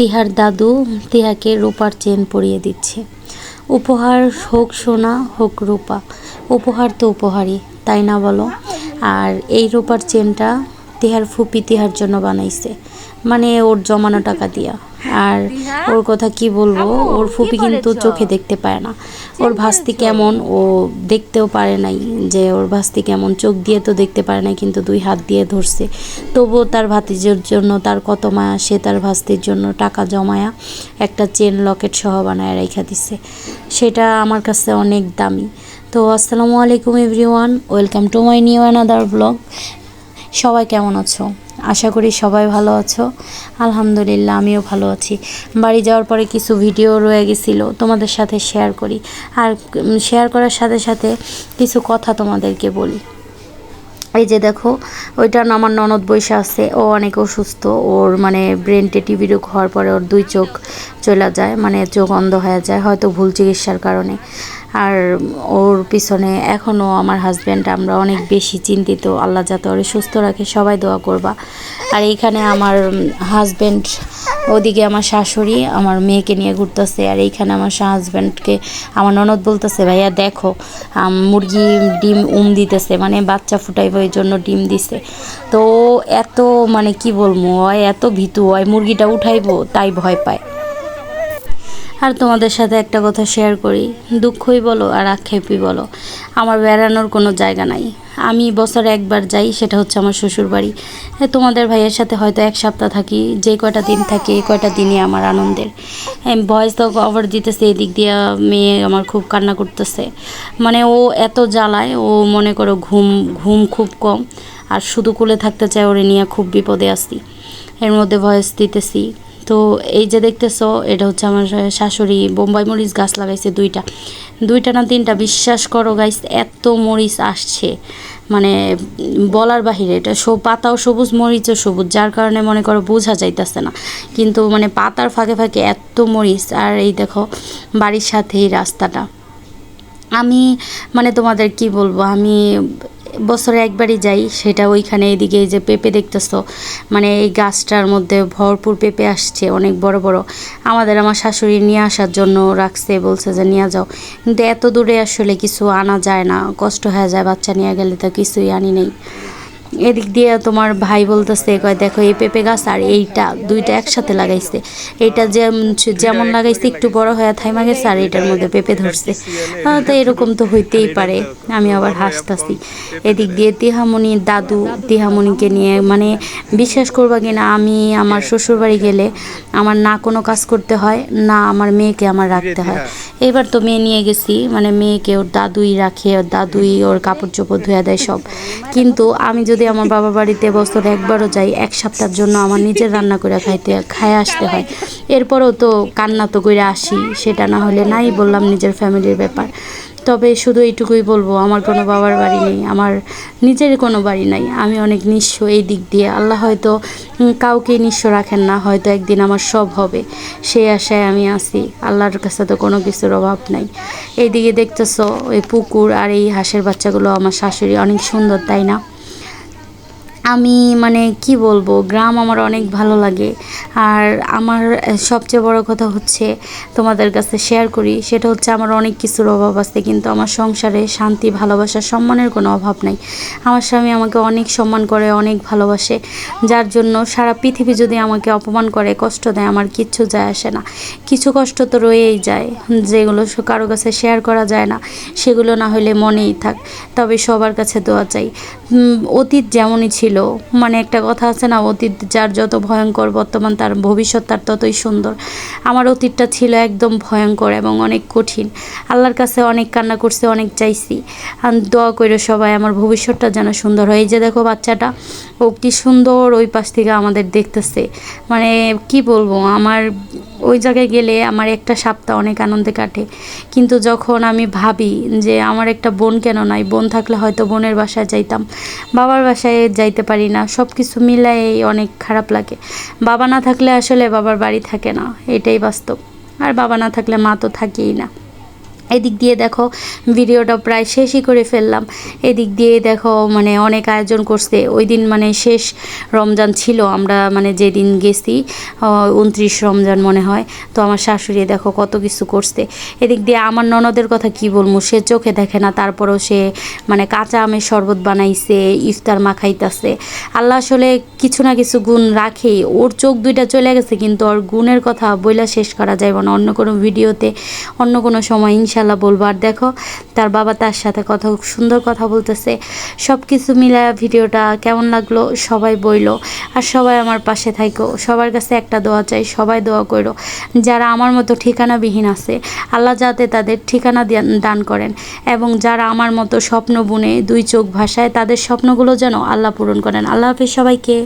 তিহার দাদু তিহাকে রূপার চেন পরিয়ে দিচ্ছে। উপহার হোক সোনা হোক রূপা, উপহার তো উপহারই, তাই না বলো? আর এই রূপার চেনটা তিহার ফুপি তিহার জন্য বানাইছে, মানে ওর জমানো টাকা দিয়া। আর ওর কথা কি বলবো, ওর ফুপি কিন্তু চোখে দেখতে পায় না ওর ভাস্তি কেমন, ও দেখতেও পারে নাই যে ওর ভাস্তি কেমন, চোখ দিয়ে তো দেখতে পারে নাই, কিন্তু 2 হাত দিয়ে ধরছে। তবুও তার ভাতিজের জন্য তার কত মায়া, সে তার ভাস্তির জন্য টাকা জমায়া একটা চেন লকেট সহ বানায় রেখা দিছে। সেটা আমার কাছে অনেক দামি। তো আসসালামু আলাইকুম everyone, welcome to my new another blog. সবাই কেমন আছো? আশা করি সবাই ভালো আছো। আলহামদুলিল্লাহ আমিও ভালো আছি। বাড়ি যাওয়ার পরে কিছু ভিডিও রয়ে গেছিলো, তোমাদের সাথে শেয়ার করি। আর শেয়ার করার সাথে সাথে কিছু কথা তোমাদেরকে বলি। এই যে দেখো, ওইটা আমার ননদ বৈশা আছে, ও অনেক অসুস্থ। ওর মানে ব্রেনটে টিবি রোগ হওয়ার পরে ওর 2 চোখ চলে যায়, মানে চোখ অন্ধ হয়ে যায়, হয়তো ভুল চিকিৎসার কারণে। আর ওর পিছনে এখনও আমার হাজব্যান্ড, আমরা অনেক বেশি চিন্তিত। আল্লাহ যাতে ওরে সুস্থ রাখে, সবাই দোয়া করবা। আর এইখানে আমার হাজব্যান্ড, ওদিকে আমার শাশুড়ি আমার মেয়েকে নিয়ে ঘুরতেছে, আর এইখানে আমার হাজব্যান্ডকে আমার ননদ বলতেছে, ভাইয়া দেখো মুরগি ডিম দিতেছে, মানে বাচ্চা ফুটাইব এই জন্য ডিম দিছে। তো এত মানে কি বলবো, হয় এত ভীতু হয়, মুরগিটা উঠাইবো তাই ভয় পায়। আর তোমাদের সাথে একটা কথা শেয়ার করি, দুঃখই বলো আর আক্ষেপই বলো, আমার বেড়ানোর কোনো জায়গা নাই। আমি বছরে একবার যাই, সেটা হচ্ছে আমার শ্বশুর বাড়ি। তোমাদের ভাইয়ের সাথে হয়তো 1 সপ্তাহ থাকি, যে কয়টা দিন থাকি এই কয়টা দিনই আমার আনন্দের। ভয়েস তো কভার দিতেছে, এদিক দিয়ে মেয়ে আমার খুব কান্না করতেছে, মানে ও এত জ্বালায়, ও মনে করো ঘুম খুব কম, আর শুধু কোলে থাকতে চায়, ওরে নিয়ে খুব বিপদে আসি, এর মধ্যে ভয়েস দিতেছি। তো এই যে দেখতেছো, এটা হচ্ছে আমার শাশুড়ি বোম্বাই মরিচ গাছ লাগাইছে, 2টা না 3টা, বিশ্বাস করো গাইস, এত মরিচ আসছে মানে বলার বাহিরে। এটা পাতাও সবুজ, মরিচও সবুজ, যার কারণে মনে করো বোঝা যাইতেছে না, কিন্তু মানে পাতার ফাঁকে ফাঁকে এত মরিচ। আর এই দেখো বাড়ির সাথেই রাস্তাটা। আমি মানে তোমাদের কি বলবো, আমি বছরে একবারই যাই, সেটা ওইখানে। এদিকে এই যে পেঁপে দেখতেছো, মানে এই গাছটার মধ্যে ভরপুর পেঁপে আসছে, অনেক বড় বড়। আমার শাশুড়ি নিয়ে আসার জন্য রাখছে, বলছে যে নিয়ে যাও, কিন্তু এত দূরে আসলে কিছু আনা যায় না, কষ্ট হয়ে যায়, বাচ্চা নিয়ে গেলে তো কিছুই আনি নেই। এদিক দিয়ে তোমার ভাই বলতেছে, কয় দেখো এই পেঁপে গাছ আর এইটা 2টা একসাথে লাগাইছে, এইটা যেমন লাগাইছে একটু বড় হয়ে থাইমা গেছে, আর এটার মধ্যে পেঁপে ধরছে। তো এরকম তো হইতেই পারে। আমি আবার হাসতাছি। এদিক দিয়ে তিহামণির দাদু, তিহামণিকে নিয়ে মানে বিশ্বাস করবা কিনা, আমি আমার শ্বশুরবাড়ি গেলে আমার না কোনো কাজ করতে হয় না, আমার মেয়েকে আমার রাখতে হয়। এবার তো মেয়ে নিয়ে গেছি, মানে মেয়েকে ওর দাদুই রাখে, ওর দাদুই ওর কাপড় চোপড় ধুয়ে দেয় সব। কিন্তু আমি যদি আমার বাবার বাড়িতে বছরে একবারও যাই, 1 সপ্তাহের জন্য আমার নিজের রান্না করে খায় আসতে হয়। এরপরেও তো কান্না তো করে আসি, সেটা না হলে নাই, বললাম নিজের ফ্যামিলির ব্যাপার। তবে শুধু এইটুকুই বলবো, আমার কোনো বাবার বাড়ি নেই, আমার নিজের কোনো বাড়ি নাই, আমি অনেক নিঃস্ব এই দিক দিয়ে। আল্লাহ হয়তো কাউকে নিঃস্ব রাখেন না, হয়তো একদিন আমার সব হবে, সেই আশায় আমি আছি। আল্লাহর কাছে তো কোনো কিছুর অভাব নাই। এইদিকে দেখতেছো ওই পুকুর আর এই হাঁসের বাচ্চাগুলো আমার শাশুড়ি, অনেক সুন্দর তাই না? আমি মানে কি বলবো, গ্রাম আমার অনেক ভালো লাগে। আর আমার সবচেয়ে বড় কথা হচ্ছে তোমাদের কাছে শেয়ার করি, সেটা হচ্ছে আমার অনেক কিছুর অভাব আছে, কিন্তু আমার সংসারে শান্তি, ভালোবাসা, সম্মানের কোনো অভাব নাই। আমার স্বামী আমাকে অনেক সম্মান করে, অনেক ভালোবাসে, যার জন্য সারা পৃথিবী যদি আমাকে অপমান করে, কষ্ট দেয়, আমার কিচ্ছু যায় আসে না। কিছু কষ্ট তো রয়েই যায়, যেগুলো কারো কাছে শেয়ার করা যায় না, সেগুলো না হলে মনেই থাক। তবে সবার কাছে দোয়া চাই। অতীত যেমনই ছিল, মানে একটা কথা আছে না, অতীত যার যত ভয়ঙ্কর, বর্তমান তার ভবিষ্যৎ তার ততই সুন্দর। আমার অতীতটা ছিল একদম ভয়ঙ্কর এবং অনেক কঠিন। আল্লাহর কাছে অনেক কান্না করছে, অনেক চাইছি। দোয়া করে সবাই আমার ভবিষ্যৎটা যেন সুন্দর হয়। এই যে দেখো বাচ্চাটা, ও কি সুন্দর ওই পাশ থেকে আমাদের দেখতেছে, মানে কি বলবো, আমার ওই জায়গায় গেলে আমার একটা সপ্তাহ অনেক আনন্দে কাটে। কিন্তু যখন আমি ভাবি যে আমার একটা বোন কেন নাই, বোন থাকলে হয়তো বোনের বাসায় যাইতাম, বাবার বাসায় যাইতে পারি না, সব কিছু মিলাই অনেক খারাপ লাগে। বাবা না থাকলে আসলে বাবার বাড়ি থাকে না, এটাই বাস্তব। আর বাবা না থাকলে মা তো থাকেই না। এদিক দিয়ে দেখো ভিডিওটা প্রায় শেষই করে ফেললাম। এদিক দিয়ে দেখো মানে অনেক আয়োজন করছে ওই দিন, মানে শেষ রমজান ছিল, আমরা মানে যেদিন গেছি 29 রমজান মনে হয়। তো আমার শাশুড়ি দেখো কত কিছু করছে। এদিক দিয়ে আমার ননদের কথা কি বলবো, সে চোখে দেখে না, তারপরেও সে মানে কাঁচা আমের শরবত বানাইছে, ইফতার মাখাইতেছে। আল্লাহ আসলে কিছু না কিছু গুণ রাখে। ওর চোখ দুইটা চলে গেছে, কিন্তু ওর গুণের কথা বইলা শেষ করা যাবে না। অন্য কোনো ভিডিওতে অন্য কোনো সময় ইনশাল্লাহ বলবো। আর দেখো তার বাবা তার সাথে কথা, সুন্দর কথা বলতেছে। সব কিছু মিলে ভিডিওটা কেমন লাগলো সবাই বইলো। আর সবাই আমার পাশে থাকো। সবার কাছে একটা দোয়া চাই, সবাই দোয়া করো যারা আমার মতো ঠিকানাবিহীন আছে, আল্লাহ যাতে তাদের ঠিকানা দান করেন, এবং যারা আমার মতো স্বপ্ন বুনে দুই চোখ ভাসায় তাদের স্বপ্নগুলো যেন আল্লাহ পূরণ করেন। আল্লাহ হাফেজ সবাইকে।